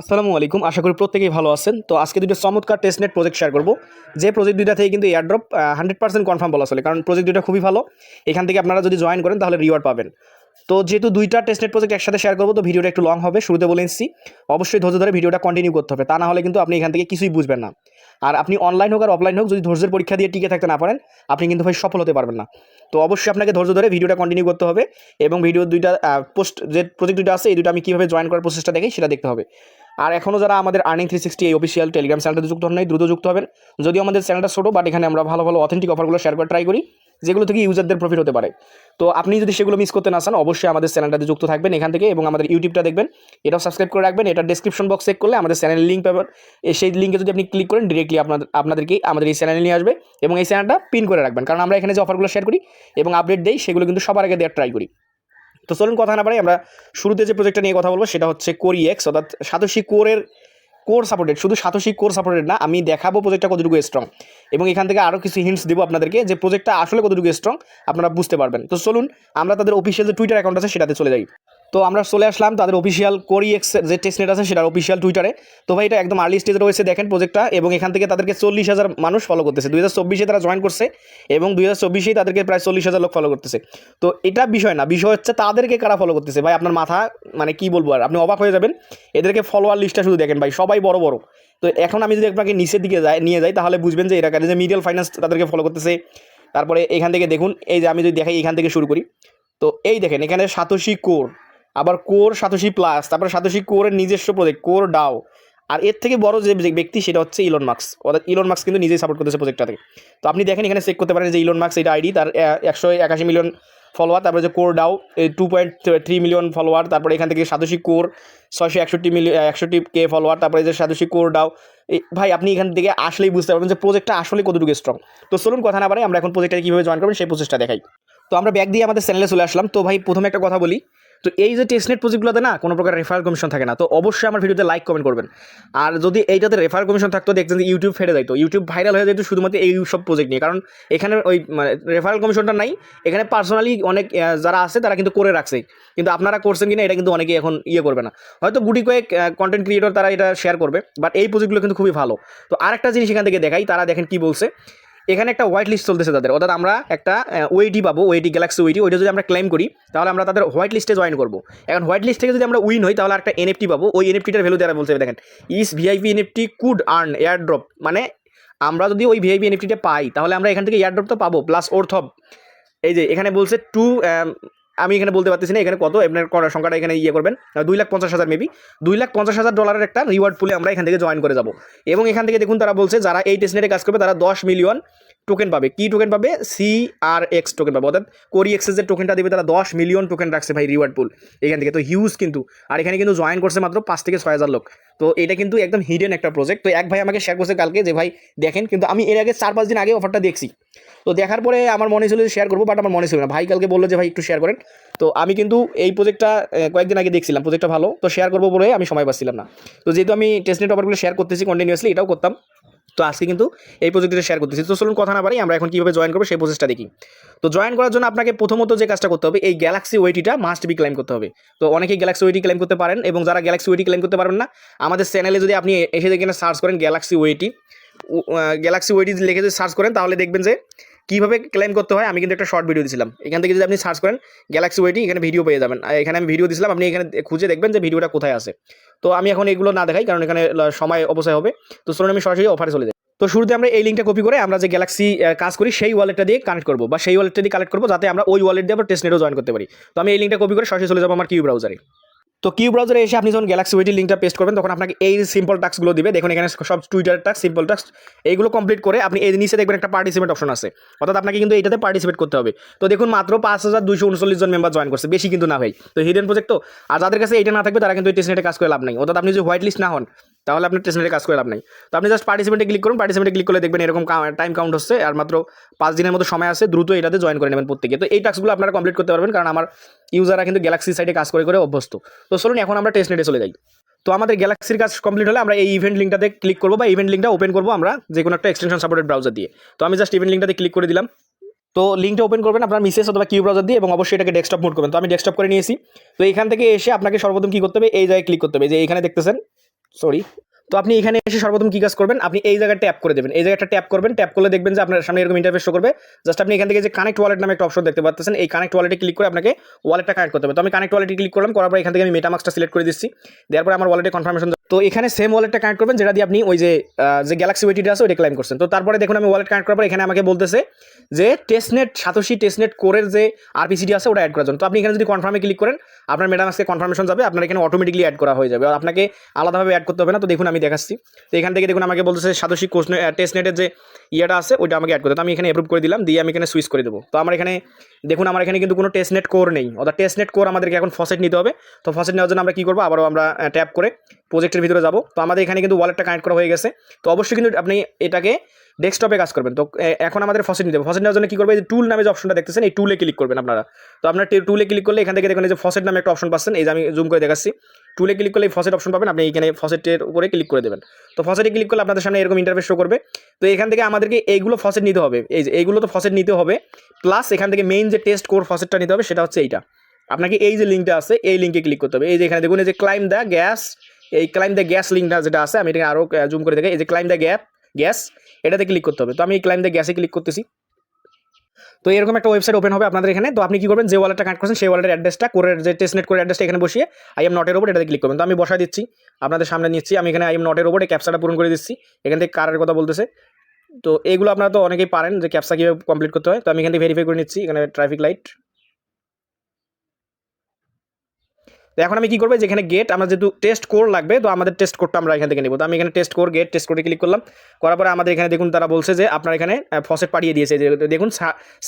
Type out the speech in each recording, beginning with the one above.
আসসালামু আলাইকুম। আশা করি প্রত্যেকেই ভালো আছেন। তো আজকে দুটো চমৎকার টেস্টনেট প্রজেক্ট শেয়ার করব। যে প্রজেক্ট দুইটা থেকে কিন্তু এয়ারড্রপ 100% কনফার্ম বলা চলে, কারণ প্রজেক্ট দুইটা খুবই ভালো। এখান থেকে আপনারা যদি জয়েন করেন তাহলে রিওয়ার্ড পাবেন। তো যেহেতু দুইটা টেস্টনেট প্রজেক্ট একসাথে শেয়ার করবো, তো ভিডিওটা একটু লং হবে, শুরুতে বলে নিচ্ছি। অবশ্যই ধৈর্য ধরে ভিডিওটা কন্টিনিউ করতে হবে, তা না হলে কিন্তু আপনি এখান থেকে কিছুই বুঝবেন না। আর আপনি অনলাইন হোক আর অফলাইন হোক, যদি ধৈর্যের পরীক্ষা দিয়ে টিকে থাকতে না পারেন, আপনি কিন্তু ভাই সফল হতে পারবেন না। তো অবশ্যই আপনাকে ধৈর্য ধরে ভিডিওটা কন্টিনিউ করতে হবে এবং ভিডিও দুইটা যে প্রজেক্ট দুইটা আছে এই দুটো আমি কীভাবে জয়েন করার প্রসেসটা দেখি সেটা দেখতে হবে। আর এখনও যারা আমাদের আর্নিং 360 এই অফিসিয়াল টেলিগ্রাম চ্যানেলটা যুক্ত হন নাই, দ্রুত যুক্ত হবেন। যদিও আমাদের চ্যানেলটা ছোটো, বাট এখানে আমরা ভালো ভালো অথেন্টিক অফারগুলো শেয়ার করে ট্রাই করি, যেগুলো থেকে ইউজারদের প্রফিট হতে পারে। তো আপনি যদি সেগুলো মিস করতে না চান, অবশ্যই আমাদের চ্যানেলটাতে যুক্ত থাকবেন এখান থেকে, এবং আমাদের ইউটিউবটা দেখবেন, এটাও সাবস্ক্রাইব করে রাখবেন। এটা ডেসক্রিপশন বক্স চেক করলে আমাদের চ্যানেলের লিঙ্ক পাবেন। সেই লিঙ্কে যদি আপনি ক্লিক করেন, ডিরেক্টলি আপনাদেরকেই আমাদের এই চ্যানেলে নিয়ে আসবে, এবং এই চ্যানেলটা পিন করে রাখবেন, কারণ আমরা এখানে যে অফারগুলো শেয়ার করি এবং আপডেট দেই, সেগুলো কিন্তু সবার আগে দেওয়ার ট্রাই করি। তো চলুন কথা না বাড়াই, আমরা শুরুতে যে প্রজেক্টটা নিয়ে কথা বলবো সেটা হচ্ছে কোরি এক্স, অর্থাৎ সাতোশি কোর সাপোর্টেড। শুধু সাতোশি কোর সাপোর্টেড না, আমি দেখাবো প্রজেক্টটা কতটুকু স্ট্রং, এবং এখান থেকে আরও কিছু হিন্টস দেবো আপনাদেরকে যে প্রজেক্টটা আসলে কতটুকু স্ট্রং আপনারা বুঝতে পারবেন। তো চলুন আমরা তাদের অফিসিয়াল যে টুইটার অ্যাকাউন্ট আছে সেটাতে চলে যাই। তো আমরা চলে আসলাম তাদের অফিসিয়াল কোরি এক্স যে টেস্টনেট আছে সেটার অফিসিয়াল টুইটারে। তো ভাই এটা একদম আর্লি স্টেজে রয়েছে, দেখেন প্রজেক্টটা, এবং এখান থেকে তাদেরকে 40,000 মানুষ ফলো করতেছে। 2024 তারা জয়েন করছে, এবং 2024 তাদেরকে প্রায় 40,000 লোক ফলো করতেছে। তো এটা বিষয় না, বিষয় হচ্ছে তাদেরকে কারা ফলো করতেছে। ভাই আপনার মাথা মানে কি বলবো, আর আপনি অবাক হয়ে যাবেন। এদেরকে ফলোয়ার লিস্টটা শুধু দেখেন ভাই, সবাই বড় বড়। তো এখন আমি যদি আপনাকে নিচের দিকে নিয়ে যাই, তাহলে বুঝবেন যে এরা কাছে যে মিডিয়াল ফাইন্যান্স তাদেরকে ফলো করতেছে। তারপরে এখান থেকে দেখুন, এই যে আমি যদি দেখাই এখান থেকে শুরু করি, তো এই দেখেন এখানে সাতোশি কোর, আবার কোর সাতোশি প্লাস, তারপরে সাতোশি কোরের নিজস্ব প্রজেক্ট কোর ডাও। আর এর থেকে বড় যে ব্যক্তি সেটা হচ্ছে ইলন মাস্ক, অর্থাৎ ইলন মাস্ক কিন্তু নিজেই সাপোর্ট করতেছে প্রজেক্টটাকে। তো আপনি দেখেন এখানে চেক করতে পারেন যে ইলন মাস্ক এটা আইডি, তার 181 মিলিয়ন ফলোয়ার। তারপরে যে কোর ডাও 2.3 মিলিয়ন ফলোয়ার। তারপরে এখান থেকে সাতোশি কোর 661 কে ফলোয়ার। তারপরে যে সাতোশি কোর ডাও, ভাই আপনি এখান থেকে আসলেই বুঝতে পারবেন যে প্রজেক্টটা আসলে কতটুকু স্ট্রং। তো চলুন কথা না বাড়াই, আমরা এখন প্রজেক্টটা কীভাবে জয়েন করবেন সেই প্রসেসটা দেখাই। তো আমরা ব্যাক দিয়ে আমাদের চ্যানেলে চলে আসলাম। তো ভাই প্রথমে একটা কথা বলি, তো এই যে টেস্টনেট প্রজেক্টগুলোতে না কোনো প্রকার রেফারেল কমিশন থাকে না। তো অবশ্যই আমার ভিডিওতে লাইক কমেন্ট করবেন। আর যদি এইটাতে রেফারেল কমিশন থাকতো, দেখছেন যে ইউটিউব ফেটে যাইতো, ইউটিউব ভাইরাল হয়ে যেত শুধুমাত্র এই সব প্রজেক্ট নিয়ে, কারণ এখানে ওই মানে রেফারেল কমিশনটা নাই। এখানে পার্সোনালি অনেক যারা আছে তারা কিন্তু করে রাখছে, কিন্তু আপনারা করছেন কিনা এটা কিন্তু অনেকেই এখন করবে না। হয়তো গুটি কয়েক কন্টেন্ট ক্রিয়েটর তারা এটা শেয়ার করবে, বাট এই প্রজেক্টগুলো কিন্তু খুবই ভালো। তো আরেকটা জিনিস এখান থেকে দেখাই, তারা দেখেন কি বলছে। এখানে একটা হোয়াইট লিস্ট চলতেছে তাদের, অর্থাৎ আমরা একটা ওয়েটি পাবো, ওয়েটি গ্যালাক্সি ওয়েটি, ওইটা যদি আমরা ক্লেম করি তাহলে আমরা তাদের হোয়াইট লিস্টে জয়েন করবো। এখন হোয়াইট লিস্ট থেকে যদি আমরা উইন হই তাহলে একটা এনএফটি পাবো। ওই এনএফটিটার ভ্যালু তারা বলছে, দেখেন is VIP NFT could earn airdrop, মানে আমরা যদি ওই ভিআইপি এনএফটিটা পাই তাহলে আমরা এখান থেকে এয়ার ড্রপ তো পাবো, প্লাস ওর্থব। এই যে এখানে বলছে আমি এখানে বলতে পারতেছি না এখানে কত, আপনার করার সংখ্যাটা এখানে করবেন 2,50,000, মেবি $2,50,000 একটা রিওয়ার্ড পুলে আমরা এখান থেকে জয়েন করে যাব। এবং এখান থেকে দেখুন তারা বলছে যারা এই টেস্টনেটে কাজ করবে তারা 10 মিলিয়ন টোকেন পাবে। কি টোকেন পাবে? CRX টোকেন পাবে, অর্থাৎ কোরি এক্সের যে টোকেনটা দেবে তারা 10 মিলিয়ন টোকেন রাখছে ভাই রিওয়ার্ড পুল এখান থেকে। তো হিউজ কিন্তু, আর এখানে কিন্তু জয়েন করছে মাত্র 5 থেকে 6,000 লোক। তো এটা কিন্তু একদম হিডেন একটা প্রজেক্ট। তো এক ভাই আমাকে শেয়ার করছে কালকে যে ভাই দেখেন, কিন্তু আমি এর আগে 4-5 দিন আগে অফারটা দেখছি। তো দেখার পরে আমার মনে ছিল যে শেয়ার করবো, বাট আমার মনে ছিল না। ভাই কালকে বললো যে ভাই একটু শেয়ার করেন। তো আমি কিন্তু এই প্রজেক্টটা কয়েকদিন আগে দেখছিলাম, প্রজেক্টটা ভালো, তো শেয়ার করবো বলে আমি সময় পাচ্ছিলাম না। তো যেহেতু আমি টেস্টনেট অফারগুলো শেয়ার করতেছি কন্টিনিউয়াসলি, এটাও করতাম, তো আজকে কিন্তু এই প্রজেক্টটা শেয়ার করতেছি। তো চলুন কথা না বাড়ি, আমরা এখন কীভাবে জয়েন করবো সেই প্রসেসটা দেখি। তো জয়েন করার জন্য আপনাকে প্রথমত যে কাজটা করতে হবে, এই গ্যালাক্সি ওয়েটিটা মাস্ট বি ক্লেম করতে হবে। তো অনেকেই গ্যালাক্সি ওয়েটি ক্লেম করতে পারেন, এবং যারা গ্যালাক্সি ওয়েটি ক্লেম করতে পারবেন না, আমাদের চ্যানেলে যদি আপনি এসে এখানে সার্চ করেন গ্যালাক্সি ওয়েটি লিখে যদি সার্চ করেন তাহলে দেখবেন যে কীভাবে ক্লেম করতে হয়। আমি কিন্তু একটা শর্ট ভিডিও দিয়েছিলাম, এখান থেকে যদি আপনি সার্চ করেন গ্যালাক্সি ওয়েটি, এখানে ভিডিও পেয়ে যাবেন। এখানে আমি ভিডিও দিয়েছিলাম, আপনি এখানে খুঁজে দেখবেন যে ভিডিওটা কোথায় আছে। তো আমি এখন এগুলো না দেখাই, কারণ এখানে সময় অপচয় হবে। তো চলুন আমি সরাসরি অফারে চলে যাই। তো শুরুতে আমরা এই লিঙ্কটা কপি করে আমরা যে গ্যালাক্সি কাজ করি সেই ওয়ালেটটা দিয়ে কানেক্ট করবো, বা সেই ওয়ালেটটা দিয়ে কালেক্ট করবো, যাতে আমরা ওই ওয়ালেট দিয়ে আবার টেস্টনেটও জয়েন করতে পারি। তো আমি এই লিঙ্কটা কপি করে সরাসরি চলে যাবো আমার কিউ ব্রাউজারে। তো কিউ ব্রাউজারে এসে আপনি যখন গ্যালাক্সি ওয়েটির লিঙ্কটা পেস্ট করবেন, তখন আপনাকে এই সিম্পল টাস্কগুলো দিবে। দেখুন এখানে সব টুইটার টাস্ক, সিম্পল টাস্ক, এইগুলো কমপ্লিট করে আপনি এই নিচে দেখবেন একটা পার্টিসিপেট অপশন আছে, অর্থাৎ আপনাকে কিন্তু এইটাতে পার্টিসিপেট করতে হবে। তো দেখুন মাত্র 5,239 জন মেম্বার জয়েন করছে, বেশি কিন্তু না ভাই। তো হিডেন প্রজেক্ট তো, আর যাদের কাছে এইটা না থাকবে তারা কিন্তু এই টেস্টনেটে কাজ করে লাভ নাই, অর্থাৎ আপনি যদি হোয়াইট লিস্ট না হন তাহলে আপনার টেস্টনেটে কাজ করে লাভ নাই। তো আপনি জাস্ট পার্টিসিপেটে ক্লিক করুন, পার্টিসিপেটে ক্লিক করলে দেখবেন এরকম টাইম কাউন্ট হচ্ছে, আর মাত্র 5 দিনের মতো সময় আছে, দ্রুত এটাতে জয়েন করে নেবেন প্রত্যেকে। তো এই টাস্কগুলো আপনারা কমপ্লিট করতে পারবেন, কারণ আমার ইউজাররা কিন্তু গ্যালাক্সি সাইটে কাজ করে করে অভ্যস্ত। তো চলুন এখন আমরা টেস্টনেটে চলে যাই। তো আমাদের গ্যালাক্সির কাজ কমপ্লিট হলে আমরা এই ইভেন্ট লিঙ্কটাতে ক্লিক করবো, বা ইভেন্ট লিঙ্কটা ওপেন করবো আমরা যে কোনো একটা এক্সটেনশন সাপোর্টেড ব্রাউজার দিয়ে। তো আমি জাস্ট ইভেন্ট লিঙ্কটাতে ক্লিক করে দিলাম। তো লিঙ্কটা ওপেন করবেন আপনার মিসেস অথবা কিউ ব্রাউজার দিয়ে, এবং অবশ্যই এটাকে ডেস্কটপ মোড করবেন। তো আমি ডেস্কটপ করে নিয়েছি। তো এখান থেকে এসে আপনাকে সর্বপ্রথম কী করতে হবে, এই জায়গায় ক্লিক করতে হবে, যে এখানে দেখতেছেন সরি। তো আপনি এখানে এসে সর্বপ্রথম কী কাজ করবেন, আপনি এই জায়গায় ট্যাপ করে দেবেন, এই জায়গাটা ট্যাপ করবেন, ট্যাপ করলে দেখবেন যে আপনার সামনে এরকম ইন্টারফেস শো করবে। জাস্ট আপনি এখান থেকে যে কানেক্ট ওয়ালেট নামে একটা অপশন দেখতে পাচ্ছেন, এই কানেক্ট ওয়ালেটে ক্লিক করে আপনাকে ওয়ালেটটা কানেক্ট করতে হবে। তো আমি কানেক্ট ওয়ালেটে ক্লিক করলাম, করার পর এখান থেকে আমি মেটামাক্সটা সিলেক্ট করে দিচ্ছি, দেওয়ার পরে আমার ওয়ালেটে কনফার্মেশন। তো এখানে সেম ওয়ালেটটা কানেক্ট করবেন যেটা দিয়ে আপনি ওই যে গ্যালাক্সি ওয়েটিটা আছে ওইটা ক্লাইম করছেন। তো তারপরে দেখুন আমি ওয়ালেট কানেক্ট করার পর এখানে আমাকে বলতেছে যে টেস্টনেট সাতোশি টেস্টনেট কোরের যে আরপিসিডি আছে ওটা অ্যাড করার জন্য। তো আপনি এখানে যদি কনফার্মে ক্লিক করেন, আপনার মেটামাক্সে কনফার্মেশন যাবে, আপনার এখানে অটোমেটিকলি অ্যাড করা হয়ে যাবে, আর আপনাকে আলাদাভাবে অ্যাড করতে হবে না। তো দেখুন আমি দেখাচ্ছি। তো এখান থেকে দেখুন আমাকে বলতেছে সাতোশি টেস্টনেটের যে ইয়েটা আছে ওইটা আমাকে অ্যাড করতে। তো আমি এখানে অ্যাপ্রুভ করে দিলাম, দিয়ে আমি এখানে সুইচ করে দেবো। তো আমার এখানে দেখুন আমার এখানে কিন্তু কোনো টেস্টনেট কোর নেই, অর্থাৎ টেস্টনেট কোর আমাদেরকে এখন ফসেট নিতে হবে। তো ফসেট নেওয়ার জন্য আমরা কী করবো, আবারও আমরা ট্যাপ করে প্রজেক্টের ভিতরে যাব। তো আমাদের এখানে কিন্তু ওয়ালেটটা কানেক্ট করা হয়ে গেছে। তো অবশ্যই কিন্তু আপনি এটাকে ডেস্কটপে কাজ করবেন। তো এখন আমাদের ফসেট নিতে হবে। ফসেট নেওয়ার জন্য কী করবে, এই টুল নামে যে অপশনটা দেখতেছেন এই টুলে ক্লিক করবেন আপনারা। তো আপনার টুলে ক্লিক করলে এখান থেকে দেখুন এই যে ফসেট নামে একটা অপশন পাচ্ছেন, এই যে আমি জুম করে দেখাচ্ছি। টুলে ক্লিক করলে এই ফসেট অপশন পাবেন, আপনি এখানে ফসেটের উপরে ক্লিক করে দেবেন। তো ফসেটে ক্লিক করলে আপনাদের সামনে এরকম ইন্টারফেস শো করবে। তো এখান থেকে আমাদেরকে এইগুলো ফসেট নিতে হবে, এই যে এইগুলো তো ফসেট নিতে হবে, প্লাস এখান থেকে মেইন যে টেস্ট কোর ফসেটটা নিতে হবে সেটা হচ্ছে এইটা। আপনাকে এই যে লিঙ্কটা আছে এই লিঙ্কে ক্লিক করতে হবে। এই যে এখানে দেখুন এই যে ক্লাইম দ্য গ্যাস, এই ক্লাইম দ্য গ্যাস লিঙ্কটা যেটা আছে, আমি এটাকে আরও জুম করে দেখে, এই যে ক্লাইম দ্য গ্যাস এটাতে ক্লিক করতে হবে। তো আমি এই ক্লাইম দ্য গ্যাসে ক্লিক করতেছি। তো এরকম একটা ওয়েবসাইট ওপেন হবে আপনাদের এখানে। তো আপনি কি করবেন, যে ওয়ালেটটা কানেক্ট করছেন সেই ওয়ালেটের অ্যাড্রেসটা কোরের যে টেস্টনেট কোরের অ্যাড্রেসটা এখানে বসিয়ে আই এম নটের উপর এটাতে ক্লিক করবেন। তো আমি বসাই দিচ্ছি, আপনাদের সামনে নিচ্ছি, আমি এখানে আই এম নটের উপর এই ক্যাপচাটা পূরণ করে দিচ্ছি। এখান থেকে কারের কথা বলতেছে, তো এইগুলো আপনারা তো অনেকেই পারেন যে ক্যাপচা কীভাবে কমপ্লিট করতে হয়। তো আমি এখান থেকে ভেরিফাই করে নিচ্ছি, এখানে ট্রাফিক লাইট। তো এখন আমি কী করবো, যেখানে গেট আমার যেহেতু টেস্ট কোড লাগবে, তো আমাদের টেস্ট কোডটা আমরা এখান থেকে নেব। তো আমি এখানে টেস্ট কোড গেট টেস্ট কোডে ক্লিক করলাম, করার পরে আমাদের এখানে দেখুন তারা বলছে যে আপনার এখানে ফসেট পাঠিয়ে দিয়েছে, যে দেখুন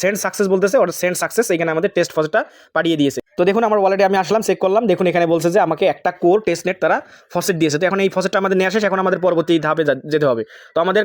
সেন্ড সাকসেস বলতেছে, ওটা সেন্ড সাকসেস, এখানে আমাদের টেস্ট ফসেটটা পাঠিয়ে দিয়েছে। তো দেখুন আমার ওয়ালেটে আমি আসলাম, চেক করলাম, দেখুন এখানে বলছে যে আমাকে একটা কোর টেস্টনেট তারা ফসেট দিয়েছে। তো এখন এই ফসেটটা আমাদের নিয়ে আসে, এখন আমাদের পরবর্তী ধাপে যেতে হবে। তো আমাদের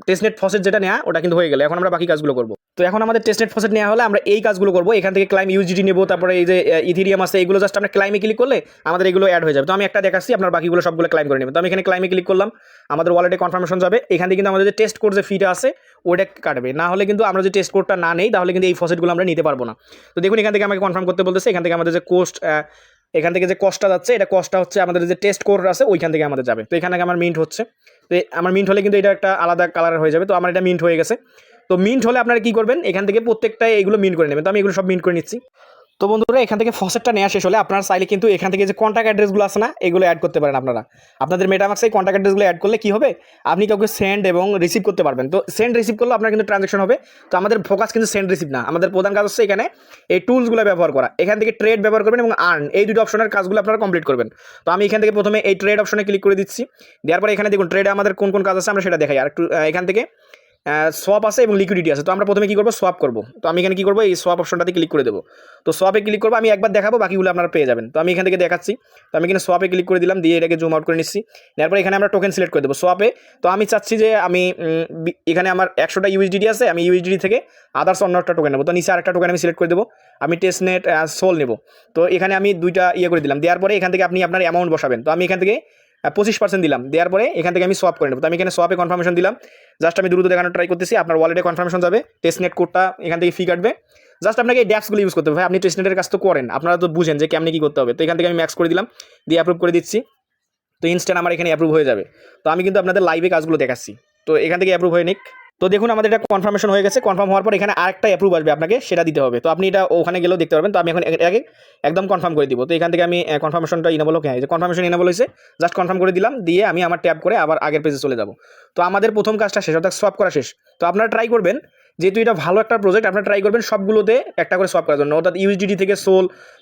টেস্টনেট ফসেট যেটা নেওয়া ওটা কিন্তু হয়ে গেলে, এখন আমরা বাকি কাজগুলো করবো। তো এখন আমাদের টেস্টনেট ফসেট নেওয়া হলে আমরা এই কাজগুলো করবো, এখান থেকে ক্লাইম ইউজিডি নেবো, তারপরে এই যে ইথিরিয়াম আছে এইগুলো জাস্ট আমরা ক্লাইমে ক্লিক করলে আমাদের এগুলো অ্যাড হয়ে যাবে। তো আমি একটা দেখাচ্ছি, আপনার বাকিগুলো সবগুলো ক্লাইম করে নেবেন। তো আমি এখানে ক্লাইমে ক্লিক করলাম, আমাদের ওয়ালেটে কনফার্মেশন যাবে, এখান থেকে কিন্তু আমাদের যে টেস্ট কোড যে ফিটা আছে ওইটা কাটবে, না হলে কিন্তু আমরা যে টেস্ট কোডটা না নেই তাহলে কিন্তু এই ফসেটগুলো আমরা নিতে পারবো না। তো দেখুন এখান থেকে আমাকে কনফার্ম করতে বলতেছে, এখান থেকে আমাদের যে এখান থেকে যে কস্টটা যাচ্ছে এটা কস্টটা হচ্ছে আমাদের যে টেস্ট কোড আছে ওইখান থেকে আমাদের যাবে। তো এখানে আমার মিন্ট হচ্ছে, তো আমার মিন্ট হলে কিন্তু এটা একটা আলাদা কালারের হয়ে যাবে। তো আমার এটা মিন্ট হয়ে গেছে। তো মিন্ট হলে আপনারা কী করবেন, এখান থেকে প্রত্যেকটা এগুলো মিন্ট করে নেবেন। তো আমি এগুলো সব মিন্ট করে নিচ্ছি। তো বন্ধুরা এখান থেকে ফসেটটা নেওয়া শেষ হলে আপনারা চাইলে কিন্তু এখান থেকে যে কন্ট্যাক্ট অ্যাড্রেসগুলো আছে না এগুলো অ্যাড করতে পারেন। আপনারা আপনাদের মেটামাক্সে কন্ট্যাক্ট অ্যাড্রেসগুলো অ্যাড করলে কী হবে, আপনি কাউকে সেন্ড এবং রিসিভ করতে পারবেন। তো সেন্ড রিসিভ করলে আপনার কিন্তু ট্রানজাকশন হবে। তো আমাদের ফোকাস কিন্তু সেন্ড রিসিভ না, আমাদের প্রধান কাজ হচ্ছে এখানে এই টুলসগুলো ব্যবহার করা। এখান থেকে ট্রেড ব্যবহার করবেন এবং আর্ন, এই দুটো অপশনের কাজগুলো আপনারা কমপ্লিট করবেন। তো আমি এখান থেকে প্রথমে এই ট্রেড অপশনে ক্লিক করে দিচ্ছি, দেওয়ার পরে এখানে দেখুন ট্রেডে আমাদের কোন কোন কাজ আছে আমরা সেটা দেখাই। আর একটু এখান থেকে সোয়াপ আছে এবং লিকুইডিটি আছে। তো আমরা প্রথমে কী করবো, সোয়াপ করবো। তো আমি এখানে কী করবো, এই সোয়াপ অপশনটাতে ক্লিক করে দেবো। তো সোয়াপে ক্লিক করবো, আমি একবার দেখাবো, বাকিগুলো আপনারা পেয়ে যাবেন। তো আমি এখান থেকে দেখাচ্ছি। তো আমি এখানে সোয়াপে ক্লিক করে দিলাম, দিয়ে এটাকে জুম আউট করে নিচ্ছি। তারপরে এখানে আমরা টোকেন সিলেক্ট করে দেবো সোয়াপে। তো আমি চাচ্ছি যে আমি এখানে আমার 100টা ইউএসডিটি আছে, আমি ইউএসডিটি থেকে আদার্স অন্য একটা টোকেন নেবো। তো নিচে আরেকটা টোকেন আমি সিলেক্ট করে দেবো, আমি টেস্টনেট সোল নেবো। তো এখানে আমি দুইটা করে দিলাম, দেওয়ার পরে এখান থেকে আপনি আপনার অ্যামাউন্ট বসাবেন। তো আমি এখান থেকে 25% দিলাম, দেওয়ার পরে এখান থেকে আমি সোয়াপ করে নেব। তো আমি এখানে সোয়াপে কনফার্মেশন দিলাম, জাস্ট আমি দ্রুত দেখানোর ট্রাই করতেছি। আপনার ওয়ালেটে কনফার্মেশন যাবে, টেস্টনেট কোডটা এখান থেকে ফি কাটবে। জাস্ট আপনাকে এই ড্যাপসগুলো ইউজ করতে হবে। ভাই আপনি টেস্টনেটের কাজ তো করেন, আপনারা তো বুঝেন যে কেমনি কী করতে হবে। তো এখান থেকে আমি ম্যাক্স করে দিলাম, দিয়ে অ্যাপ্রুভ করে দিচ্ছি। তো ইনস্ট্যান্ট আমার এখানে অ্যাপ্রুভ হয়ে যাবে। তো আমি কিন্তু আপনাদের লাইভে কাজগুলো দেখাচ্ছি। তো এখান থেকে অ্যাপ্রুভ হয়ে নিক। তো দেখুন আমাদের এটা কনফার্মেশন হয়ে গেছে। কনফার্ম হওয়ার পর এখানে আরেকটা অ্যাপ্রুভ আসবে, আপনাকে সেটা দিতে হবে। তো আপনি এটা ওখানে গেলেও দেখতে পারবেন। তো আমি এখন এটাকে একদম কনফার্ম করে দিব। তো এখান থেকে আমি কনফার্মেশনটা ইনেবল, হ্যাঁ যে কনফার্মেশন ইনেবল হয়েছে, জাস্ট কনফার্ম করে দিলাম, দিয়ে আমি আমার ট্যাপ করে আবার আগের পেজে চলে যাব। তো আমাদের প্রথম কাজটা শেষ, অর্থাৎ সোয়াপ করা শেষ। তো আপনারা ট্রাই করবেন, যেহেতু এটা ভালো একটা প্রজেক্ট, আপনারা ট্রাই করবেন সবগুলোতে একটা করে সোয়াপ করার জন্য, অর্থাৎ ইউএসডিটি থেকে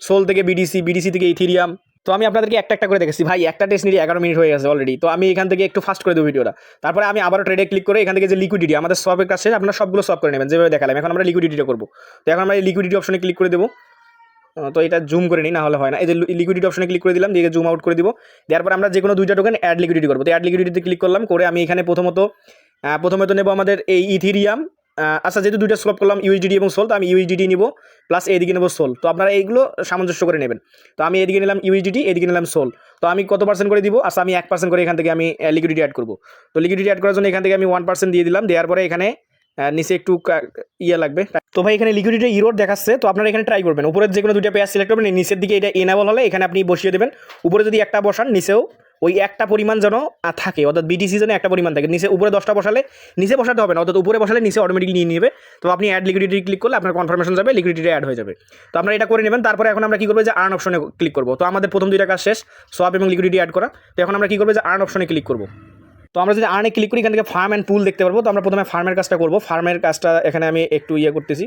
সোল থেকে বিডিসি থেকে ইথিরিয়াম। তো আমি আপনাদেরকে একটা করে দেখেছি। ভাই একটা টেস্ট নিয়ে 11 মিনিট হয়ে গেছে অলরেডি। তো আমি এখান থেকে একটু ফাস্ট করে দেবো ভিডিওটা। তারপরে আমি আবারও ট্রেডে ক্লিক করে এখান থেকে যে লিকুইডিটি আমাদের সোয়াপের কাছে আপনারা সবগুলো সোয়াপ করে নেবেন যেভাবে দেখালাম। এখন আমরা লিকুইডিটিটা করবো। তো এখন আমরা এই লিকুইডিটি অপশনে ক্লিক করে দেবো। তো এটা জুম করে নিই, না হলে হয় না। এই যে লিকুইডিটি অপশনে ক্লিক করে দিলাম, দিয়ে জুম আউট করে দিব। দেওয়ার পর আমরা যে কোনো দুইটা টোকেন অ্যাড লিকুইডিটি করবো। তো অ্যাড লিকুইডিটিতে ক্লিক করলাম, করে আমি এখানে প্রথমে তো নেবো আমাদের এই ইথিরিয়াম। আচ্ছা যেহেতু দুইটা সোয়াপ করলাম ইউএসডিটি এবং সোল, তো আমি ইউএসডিটি নিব, প্লাস এইদিকে নেবো সোল। তো আপনারা এইগুলো সামঞ্জস্য করে নেবেন। তো আমি এদিকে নিলাম ইউএসডিটি, এদিকে নিলাম সোল। তো আমি কত পার্সেন্ট করে দিব, আচ্ছা আমি 1% করে এখান থেকে আমি লিকুইডিটি অ্যাড করবো। তো লিকুইডিটি অ্যাড করার জন্য এখান থেকে আমি 1% দিয়ে দিলাম, দেওয়ার পরে এখানে নিচে একটু লাগবে। তো ভাই এখানে লিকুইডিটি ইরোড দেখাচ্ছে। তো আপনারা এখানে ট্রাই করবেন, উপরের যে কোনো দুইটা পেয়ার সিলেক্ট করবেন, নিচের দিকে এটা এনেবল হলে এখানে আপনি বসিয়ে দেবেন। উপরে যদি একটা বসান নিচেও ওই একটা পরিমাণ যেন থাকে, অর্থাৎ বিটিসি যেন একটা পরিমাণ থাকে। নিচে উপরে 10টা বসালে নিচে বসাতে হবে না, অর্থাৎ উপরে বসালে নিচে অটোমেটিকলি নিয়ে নেবে। তো আপনি অ্যাড লিকুইডিটি ক্লিক করলে আপনার কনফার্মেশন যাবে, লিকুইডিটি অ্যাড হয়ে যাবে। তো আপনারা এটা করে নেবেন। তারপরে এখন আমরা কী করবো যে আর্ন অপশনে ক্লিক করবো। তো আমাদের প্রথম দুইটা কাজ শেষ, সোয়াপ এবং লিকুইডিটি অ্যাড করা। তো এখন আমরা কী করবো যে আর্ন অপশনে ক্লিক করবো। তো আমরা যদি আর্নে ক্লিক করি এখান থেকে ফার্ম অ্যান্ড পুল দেখতে পারবো। তো আমরা প্রথমে ফার্মের কাজটা করবো। ফার্মের কাজটা এখানে আমি একটু করতেছি।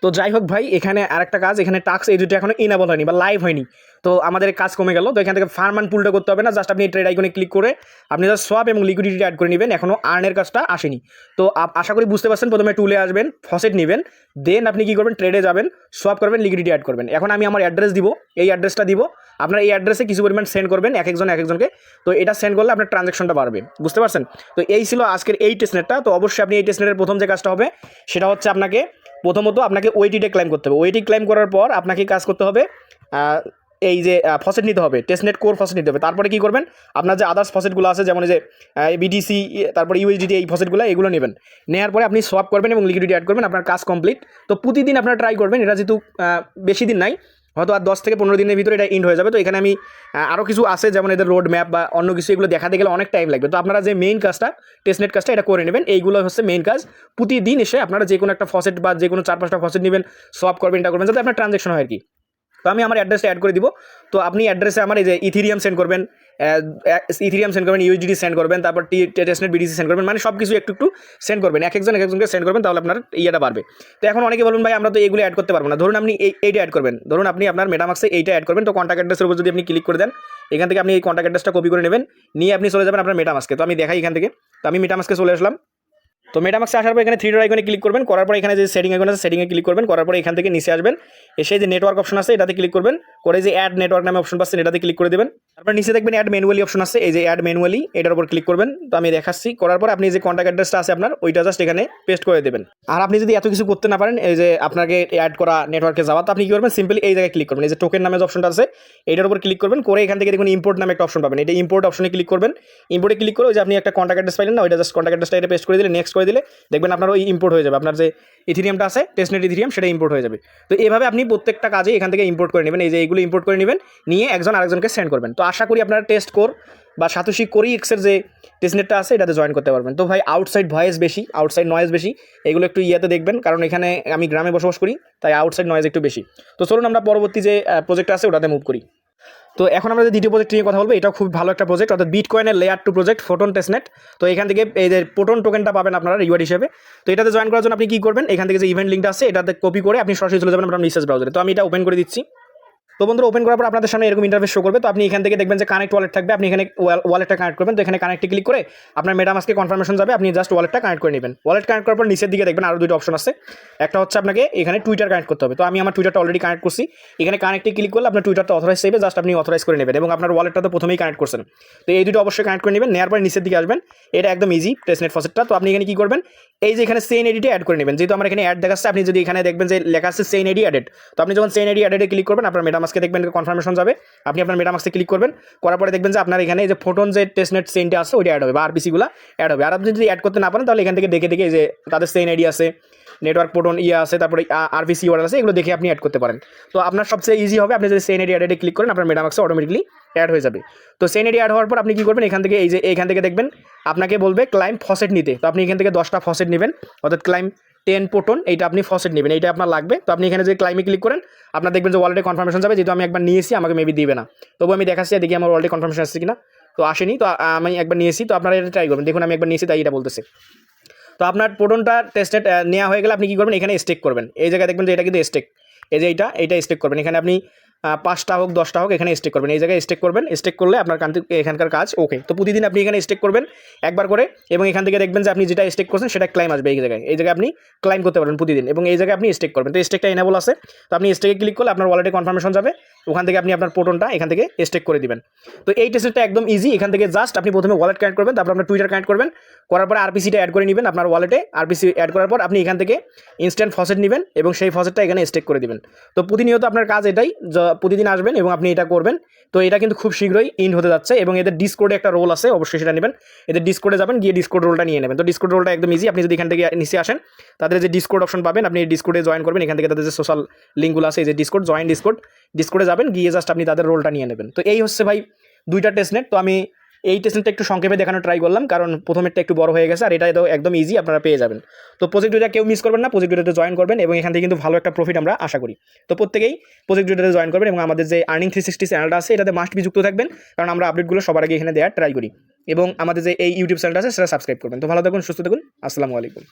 তো যাই হোক ভাই, এখানে আরেকটা কাজ, এখানে টাস্ক এই দুটো এখনো ইনেবল হয়নি বা লাইভ হয়নি। তো আমাদের কাজ কমে গেল। তো এখান থেকে ফার্ম অ্যান্ড পুলটা করতে হবে না, জাস্ট আপনি ট্রেড আইকনে ক্লিক করে আপনি জাস্ট সোয়াপ এবং লিকুইডিটি অ্যাড করে নেবেন। এখনও আর্নের কাজটা আসেনি। তো আশা করি বুঝতে পারছেন। প্রথমে টুলে আসবেন, ফসেট নেবেন, দেন আপনি কী করবেন, ট্রেডে যাবেন, সোয়াপ করবেন, লিকুইডিটি অ্যাড করবেন। এখন আমি আমার অ্যাড্রেস দিব, এই অ্যাড্রেসটা দিব। আপনার এই অ্যাড্রেসে কিছু পরিমাণ সেন্ড করবেন একজনকে। তো এটা সেন্ড করলে আপনার ট্রানজ্যাকশনটা বাড়বে, বুঝতে পারছেন। তো এই ছিল আজকের এই টেস্টনেটটা। তো অবশ্যই আপনি এই টেস্টনেটের প্রথম যে কাজটা হবে সেটা হচ্ছে প্রথমত আপনাকে ওইটিটা ক্লেম করতে হবে। ওইটি ক্লেম করার পর আপনাকে কাজ করতে হবে এই যে ফসেট নিতে হবে, টেস্টনেট কোর ফসেট নিতে হবে। তারপরে কী করবেন, আপনার যে আদার্স ফসেটগুলো আছে যেমন যে বিটিসি, তারপরে ইউএসডিটি, এই ফসেটগুলো এগুলো নেবেন। নেওয়ার পরে আপনি সোয়াপ করবেন এবং লিকুইডিটি অ্যাড করবেন, আপনার কাজ কমপ্লিট। তো প্রতিদিন আপনারা ট্রাই করবেন। এটা যেহেতু বেশি দিন নাই, হয়তো আর 10 থেকে 15 দিনের ভিতরে এটা ইন্ড হয়ে যাবে। তো এখানে আমি আরও কিছু আছে যেমন এদের রোড ম্যাপ বা অন্য কিছু, এগুলো দেখাতে গেলে অনেক টাইম লাগবে। তো আপনারা যে মেইন কাজটা, টেস্টনেট কাজটা, এটা করে নেবেন। এইগুলো হচ্ছে মেইন কাজ। প্রতিদিন এসে আপনারা যে কোনো একটা ফসেট বা যে কোনো 4-5টা ফসেট নেবেন, সোয়াপ করবেন, এটা করবেন যাতে আপনার ট্রানজ্যাকশন হয় আর কি। তো আমি আমার অ্যাড্রেসটা অ্যাড করে দিব। তো আপনি অ্যাড্রেসে আমার এই যে ইথিরিয়াম সেন্ড করবেন, ইউএসডিটি সেন্ড করবেন, তারপর টেস্টনেট বিটিসি সেন্ড করবেন, মানে সব কিছু একটু সেন্ড করবেন, একজনকে সেন্ড করবেন, তাহলে আপনার ইয়েটা বাড়বে। তো এখন অনেকে বলুন ভাই আমরা তো এগুলো অ্যাড করতে পারবো না। ধরুন আপনি এইটা অ্যাড করবেন, ধরুন আপনি আপনার মেটামাক্সে এইটা অ্যাড করবেন। তো কন্ট্যাক্ট অ্যাড্রেসের উপর যদি আপনি ক্লিক করে দেন, এখান থেকে আপনি এই কন্ট্যাক্ট অ্যাড্রেসটা কপি করে নেবেন, নিয়ে আপনি চলে যাবেন আপনার মেটামাক্সে। তো আমি দেখাই এখান থেকে। তো আমি মেটামাক্সে চলে আসলাম। তো মেটামাক্সে আসার পর এখানে 3 ডট আইকনে ক্লিক করবেন, করার পর এখানে যে সেটিং আইকন আছে সেটিংয়ে ক্লিক করবেন, করার পর এখান থেকে নিচে আসবেন, এসে যে নেটওয়ার্ক অপশন আছে এটাতে ক্লিক করবেন, করে যে অ্যাড নেটওয়ার্ক নামে অপশন পাচ্ছেন এটাতে ক্লিক করে দেবেন। তারপর নিচে দেখবেন অ্যাড ম্যানুয়ালি অপশন আছে, এই যে অ্যাড ম্যানুয়ালি, এটার উপর ক্লিক করবেন। তো আমি দেখাচ্ছি। করার পর আপনি যে কন্ট্যাক্ট অ্যাড্রেসটা আছে আপনার, ওইটা জাস্ট এখানে পেস্ট করে দেবেন। আর আপনি যদি এত কিছু করতে না পারেন, এই যে আপনাকে অ্যাড করা নেটওয়ার্কে যাওয়া, তো আপনি কী করবেন, সিম্পলি এই জায়গায় ক্লিক করবেন, এই যে টোকেন নামে যে অপশনটা আছে এটার উপর ক্লিক করবেন, করে এখান থেকে দেখুন ইম্পোর্ট নামে একটা অপশন পাবেন, এটা ইম্পোর্ট অপশনে ক্লিক করবেন। ইম্পোর্টে ক্লিক করে ওই যে আপনি একটা কন্ট্যাক্ট অ্যাড্রেস পাইলেন না, ওইটা জাস্ট কন্ট্যাক্ট অ্যাড্রেসটা এটা পেস্ট করে দিলে, নেক্সট করে দিলে দেখবেন আপনার ওই ইম্পোর্ট হয়ে যাবে, আপনার যে ইথিরিয়ামটা আছে টেস্টনেট ইথিরিয়াম সেটা ইম্পোর্ট হয়ে যাবে। তো এইভাবে আপনি প্রত্যেকটা কাজে এখান থেকে ইম্পোর্ট করে নেবেন, এই যে এইগুলো ইম্পোর্ট করে নেবেন, নিয়ে একজন আরেকজনকে সেন্ড করবেন। তো আশা করি আপনারা টেস্ট কোর বা সাতোশি কোরি এক্সের যে টেস্টনেটটা আছে এটাতে জয়েন করতে পারবেন। তো ভাই আউটসাইড ভয়েস বেশি, আউটসাইড নয়েজ বেশি, এগুলো একটু দেখবেন, কারণ এখানে আমি গ্রামে বসবাস করি, তাই আউটসাইড নয়েজ একটু বেশি। তো চলুন আমরা পরবর্তী যে প্রজেক্ট আছে ওটাতে মুভ করি। তো এখন আমরা যে দ্বিতীয় প্রজেক্ট নিয়ে কথা বলবো, এটাও খুব ভালো একটা প্রজেক্ট, অর্থাৎ বিটকয়েনের লেয়ার 2 প্রজেক্ট ফোটন টেস্টনেট। তো এখান থেকে এই যে ফোটন টোকেনটা পাবেন আপনারা রিওয়ার্ড হিসেবে। তো এটাতে জয়েন করার জন্য আপনি কী করবেন, এখান থেকে যে ইভেন্ট লিঙ্কটা আছে এটাতে কপি করে আপনি সরাসরি চলে যাবেন আপনার মেসেজ ব্রাউজারে। তো আমি এটা ওপেন করে দিচ্ছি। তো বন্ধুরা ওপেন করার পর আপনাদের সামনে এরকম ইন্টারফেস শো করবে। তো আপনি এখান থেকে দেখবেন যে কানেক্ট ওয়ালেট থাকবে, আপনি এখানে ওয়ালেটটা কানেক্ট করবেন। তো এখানে কানেক্টে ক্লিক করে আপনার মেটামাস্কে কনফার্মেশন যাবে, আপনি জাস্ট ওয়ালেটটা কানেক্ট করে নেবেন। ওয়ালেট কানেক্ট করার পর নিচের দিকে দেখবেন আরও দুটো অপশন আছে, একটা হচ্ছে আপনাকে এখানে টুইটার কানেক্ট করতে হবে। তো আমি আমার টুইটারটা অলরেডি কানেক্ট করছি, এখানে কানেক্টে ক্লিক করলে আপনার টুইটারটা অথরাইজ চাইবে, জাস্ট আপনি অথরাইজ করে নেবেন এবং আপনার ওয়ালেটটা তো প্রথমেই কানেক্ট করছেন। তো এই দুটো অবশ্যই কানেক্ট করে নেবেন। নেওয়ার পর নিচের দিকে আসবেন, এটা একদম ইজি টেস্টনেট ফসেটটা। তো আপনি এখানে কী করবেন, এই যে এখানে সেন এডিটে অ্যাড করে নেবেন, যেহেতু আমার এখানে অ্যাড দেখাচ্ছে, আপনি যদি এখানে দেখবেন যে লেখা আছে সেন এডি অ্যাডেড, তো আপনি যখন সেন এডি অ্যাডেডে ক্লিক করবেন আপনার মেটামাস্কে দেখবেন কনফার্মেশন যাবে, আপনি আপনার মেটামাক্সে ক্লিক করবেন, করার পরে দেখবেন যে আপনার এখানে যে ফোটন যে টেস্টনেট সেনটা আছে ওইটা অ্যাড হবে বা আরপিসিগুলো অ্যাড হবে। আর আপনি যদি অ্যাড করতে না পারেন তাহলে এখান থেকে দেখে যে তাদের সেন আইডি আছে, নেটওয়ার্ক ফোটন আছে, তারপরে আরপিসি অর্ডার আছে, এগুলো দেখে আপনি অ্যাড করতে পারেন। তো আপনার সবচেয়ে ইজি হবে, আপনি যদি সেন আইডি অ্যাডে ক্লিক করেন আপনার মেটামাক্সে অটোমেটিকলি অ্যাড হয়ে যাবে। তো সেন আইডি অ্যাড হওয়ার পর আপনি কী করবেন, এখান থেকে দেখবেন আপনাকে বলবে ক্লাইম ফসেট নিতে। তো আপনি এখান থেকে 10টা ফসেট নেবেন, অর্থাৎ ক্লাইম 10 পোটন, এইটা আপনি ফসেট নেবেন, এইটা আপনার লাগবে। তো আপনি এখানে যে ক্লাইমে ক্লিক করেন আপনার দেখবেন যে ওয়ালেটে কনফার্মেশন যাবে, যেহেতু আমি একবার নিয়েছি আমাকে মেবি দিবে না, তবু আমি দেখাচ্ছি দেখি আমার ওয়ালেটে কনফার্মেশন আসছে কিনা। তো আসেনি, তো আমি একবার নিয়েছি, তো আপনারা এটা ট্রাই করবেন, দেখুন আমি একবার নিয়েছি তাই এটা বলতেছে। তো আপনার পোটনটা টেস্টেড নেওয়া হয়ে গেলে আপনি কী করবেন, এখানে স্টেক করবেন, এই জায়গায় দেখবেন যে এটা কিন্তু স্টেক, এই যে এইটা স্টেক করবেন, এখানে আপনি 5টা হোক 10টা হোক এখানে স্টেক করবেন, এই জায়গায় স্টেক করবেন। স্টেক করলে আপনার এখানকার কাজ ওকে। তো প্রতিদিন আপনি এখানে স্টেক করবেন একবার করে, এবং এখান থেকে দেখবেন যে আপনি যেটা স্টেক করছেন সেটা ক্লাইম আসবে এই জায়গায় আপনি ক্লাইম করতে পারবেন প্রতিদিন, এবং এই জায়গায় আপনি স্টেক করবেন। তো স্টেকটা এনেবল আছে, তো আপনি স্টেকে ক্লিক করলে আপনার ওয়ালেটে কনফার্মেশন যাবে, ওখান থেকে আপনি আপনার পোটনটা এখান থেকে স্টেক করে দিবেন। তো এই টেস্টটা একদম ইজি। এখান থেকে জাস্ট আপনি প্রথমে ওয়ালেট কানেক্ট করবেন, তারপর আপনার টুইটার কানেক্ট করবেন, করার পরে আরপিসিটা অ্যাড করে নেবেন আপনার ওয়ালেটে। আরপিসি অ্যাড করার পর আপনি এখান থেকে ইনস্ট্যান্ট ফসেট নেবেন এবং সেই ফসেটটা এখানে স্টেক করে দিবেন। তো প্রতিনিয়ত আপনার কাজ এটাই, প্রতিদিন আসবেন এবং আপনি এটা করবেন। তো এটা কিন্তু খুব শীঘ্রই ইন্ড হতে যাচ্ছে, এবং এদের ডিসকোডে একটা রোল আছে, অবশ্যই সেটা নেবেন। এদের ডিসকোডে যাবেন, গিয়ে ডিসকোড রোলটা নিয়ে নেবেন। তো ডিসকোড রোলটা একদম ইজি, আপনি যদি এখান থেকে নিচে আসেন তাদের যে ডিসকোড অপশন পাবেন, আপনি ডিসকোডে জয়েন করবেন, এখান থেকে তাদের যে সোশ্যাল লিঙ্কগুলো আছে, এই যে ডিসকোডে যাবেন, গিয়ে জাস্ট আপনি তাদের রোলটা নিয়ে নেবেন। তো এই হচ্ছে ভাই 2টা টেস্টনেট। তো আমি এই টেস্টনেটটা একটু সংক্ষেপে দেখানো ট্রাই করলাম, কারণ প্রথমেরটা একটু বড় হয়ে গেছে, আর এটা একদম ইজি, আপনারা পেয়ে যাবেন। তো প্রজেক্ট দুইটা কেউ মিস করবেন না, প্রজেক্ট দুইটাতে জয়েন করবেন এবং এখান থেকে কিন্তু ভালো একটা প্রফিট আমরা আশা করি। তো প্রত্যেকেই প্রজেক্ট দুইটাতে জয়েন করবেন এবং আমাদের যে আর্নিং 360 চ্যানেলটা আছে এটাতে মাস্ট বি যুক্ত থাকবেন, কারণ আমরা আপডেটগুলো সবার আগে এখানে দেওয়ার ট্রাই করি। এবং আমাদের যে এই ইউটিউব চ্যানেলটা আছে সেটা সাবস্ক্রাইব করবেন। তো ভালো থাকুন, সুস্থ থাকুন, আসসালামু আলাইকুম।